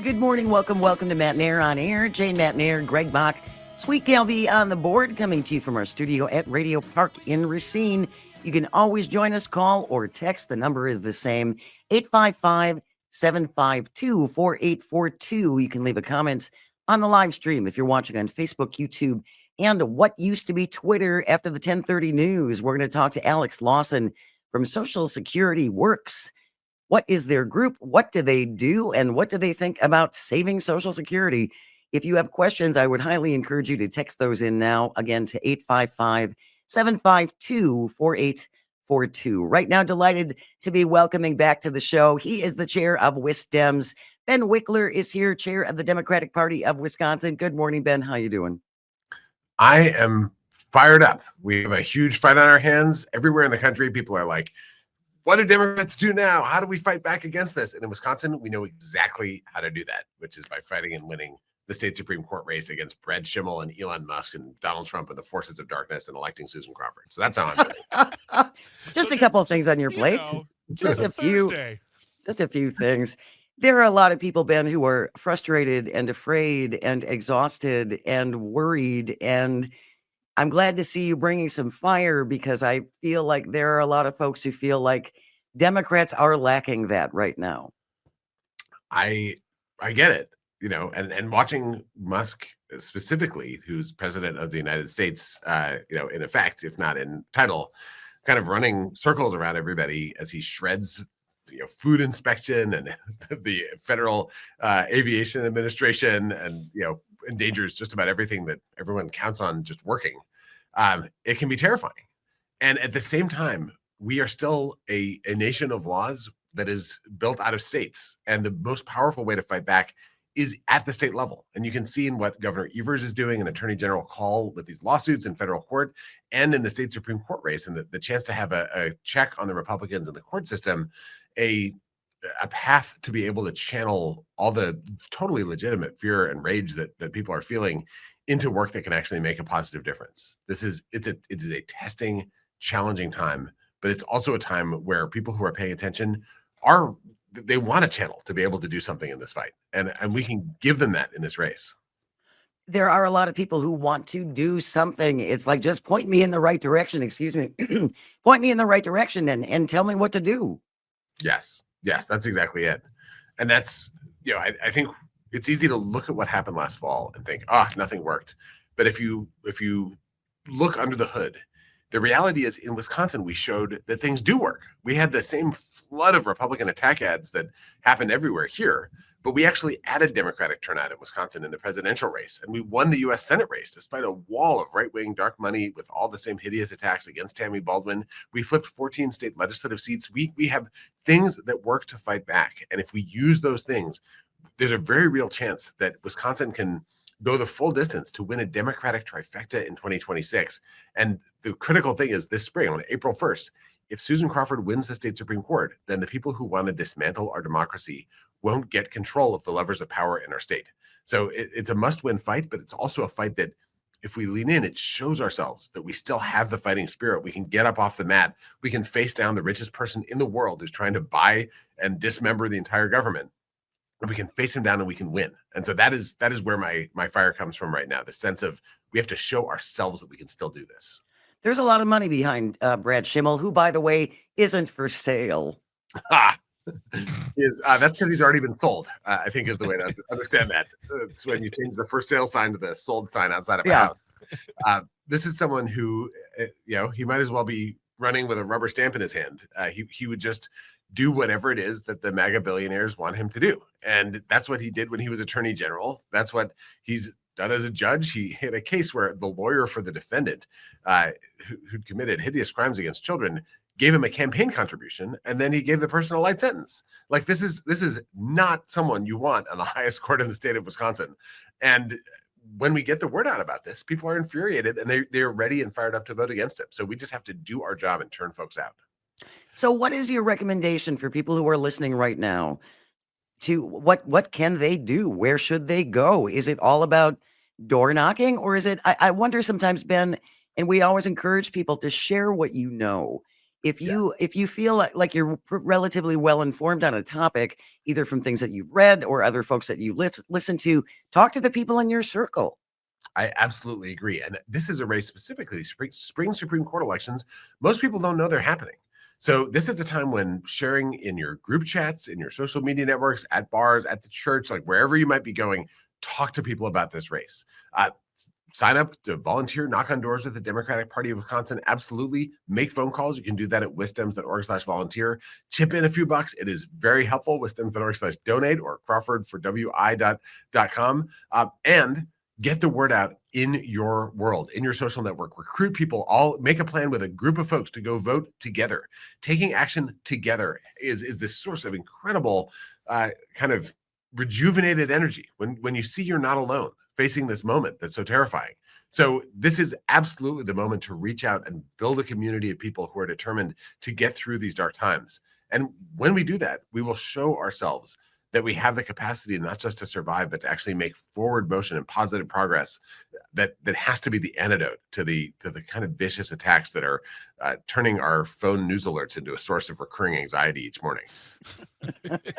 Good morning. Welcome to Matt Nair on Air. Jane Matt Nair, Greg Bach, Sweet Galby on the board, coming to you from our studio at Radio Park in Racine. You can always join us, call or text. The number is the same, 855-752-4842. You can leave a comment on the live stream if you're watching on Facebook, YouTube, and what used to be Twitter. After the 10:30 news, we're going to talk to Alex Lawson from Social Security Works. What is their group? What do they do? And what do they think about saving Social Security? If you have questions, I would highly encourage you to text those in now, again, to 855-752-4842. Right now, delighted to be welcoming back to the show. He is the chair of WisDems. Ben Wikler is here, chair of the Democratic Party of Wisconsin. Good morning, Ben. How you doing? I am fired up. We have a huge fight on our hands. Everywhere in the country, people are like, what do Democrats do now? How do we fight back against this? And in Wisconsin, we know exactly how to do that, which is by fighting and winning the state Supreme Court race against Brad Schimmel and Elon Musk and Donald Trump and the forces of darkness and electing Susan Crawford. So that's how I'm doing. Just a couple of things on your plate. Just a few things. There are a lot of people, Ben, who are frustrated and afraid and exhausted and worried. And I'm glad to see you bringing some fire, because I feel like there are a lot of folks who feel like Democrats are lacking that right now. I get it, and watching Musk specifically, who's president of the United States, in effect, if not in title, kind of running circles around everybody as he shreds food inspection and the Federal Aviation Administration, and endangers just about everything that everyone counts on just working. It can be terrifying. And at the same time, we are still a nation of laws that is built out of states. And the most powerful way to fight back is at the state level. And you can see in what Governor Evers is doing, an Attorney General call with these lawsuits in federal court and in the state Supreme Court race, and the chance to have a check on the Republicans in the court system, a path to be able to channel all the totally legitimate fear and rage that people are feeling into work that can actually make a positive difference. It is a testing, challenging time, but it's also a time where people who are paying attention they want a channel to be able to do something in this fight. And we can give them that in this race. There are a lot of people who want to do something. It's like, just point me in the right direction. Excuse me. Point me in the right direction and tell me what to do. Yes, that's exactly it. And that's, I think it's easy to look at what happened last fall and think, nothing worked. But if you look under the hood, the reality is in Wisconsin, we showed that things do work. We had the same flood of Republican attack ads that happened everywhere here, but we actually added Democratic turnout in Wisconsin in the presidential race. And we won the U.S. Senate race despite a wall of right-wing dark money with all the same hideous attacks against Tammy Baldwin. We flipped 14 state legislative seats. We have things that work to fight back. And if we use those things, there's a very real chance that Wisconsin can go the full distance to win a Democratic trifecta in 2026. And the critical thing is this spring, on April 1st, if Susan Crawford wins the state Supreme Court, then the people who want to dismantle our democracy won't get control of the levers of power in our state. So it's a must-win fight, but it's also a fight that if we lean in, it shows ourselves that we still have the fighting spirit. We can get up off the mat. We can face down the richest person in the world who's trying to buy and dismember the entire government. And we can face him down and we can win. And so that is where my fire comes from right now. The sense of we have to show ourselves that we can still do this. There's a lot of money behind Brad Schimmel, who, by the way, isn't for sale. That's because he's already been sold, I think is the way to understand that. It's when you change the for sale sign to the sold sign outside of a house. This is someone who, he might as well be running with a rubber stamp in his hand. He would just do whatever it is that the MAGA billionaires want him to do. And that's what he did when he was attorney general. That's what he's done as a judge. He had a case where the lawyer for the defendant who'd committed hideous crimes against children gave him a campaign contribution, and then he gave the person a light sentence. Like, this is not someone you want on the highest court in the state of Wisconsin. And when we get the word out about this, people are infuriated and they're ready and fired up to vote against him. So we just have to do our job and turn folks out. So what is your recommendation for people who are listening right now? To what can they do? Where should they go? Is it all about door knocking, or is it, I wonder sometimes, Ben, and we always encourage people to share what you know. If you feel like you're relatively well informed on a topic, either from things that you've read or other folks that you listen to, talk to the people in your circle. I absolutely agree. And this is a race specifically, spring Supreme Court elections. Most people don't know they're happening. So this is a time when sharing in your group chats, in your social media networks, at bars, at the church, like wherever you might be going, talk to people about this race. Sign up to volunteer, knock on doors with the Democratic Party of Wisconsin. Absolutely. Make phone calls. You can do that at wisdems.org/volunteer. Chip in a few bucks. It is very helpful. Wisdems.org/donate or crawfordforwi.com. And get the word out in your world, in your social network. Recruit people, all make a plan with a group of folks to go vote together. Taking action together is this source of incredible kind of rejuvenated energy when you see you're not alone facing this moment that's so terrifying. So this is absolutely the moment to reach out and build a community of people who are determined to get through these dark times. And when we do that, we will show ourselves that we have the capacity not just to survive, but to actually make forward motion and positive progress that has to be the antidote to the kind of vicious attacks that are turning our phone news alerts into a source of recurring anxiety each morning.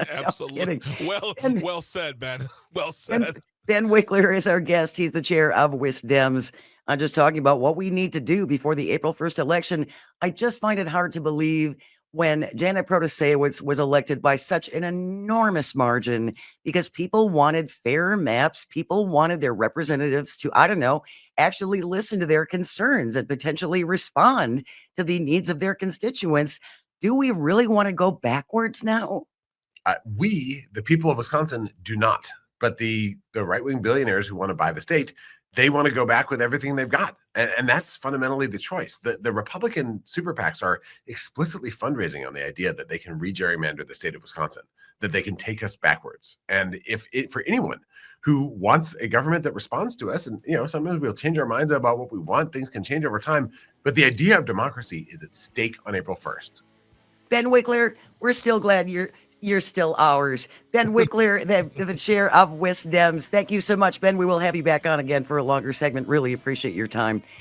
Absolutely. Well said, Ben. Well said. Ben Wikler is our guest. He's the chair of WisDems. I'm just talking about what we need to do before the April 1st election. I just find it hard to believe when Janet Protasewicz was elected by such an enormous margin because people wanted fair maps. People wanted their representatives to, I don't know, actually listen to their concerns and potentially respond to the needs of their constituents. Do we really want to go backwards now? We, the people of Wisconsin, do not. But the right-wing billionaires who want to buy the state, they want to go back with everything they've got. And that's fundamentally the choice. The Republican super PACs are explicitly fundraising on the idea that they can re-gerrymander the state of Wisconsin, that they can take us backwards. And for anyone who wants a government that responds to us, and sometimes we'll change our minds about what we want, things can change over time, but the idea of democracy is at stake on April 1st. Ben Wikler, we're still glad you're still ours. Ben Wikler, the chair of WisDems. Thank you so much, Ben. We will have you back on again for a longer segment. Really appreciate your time.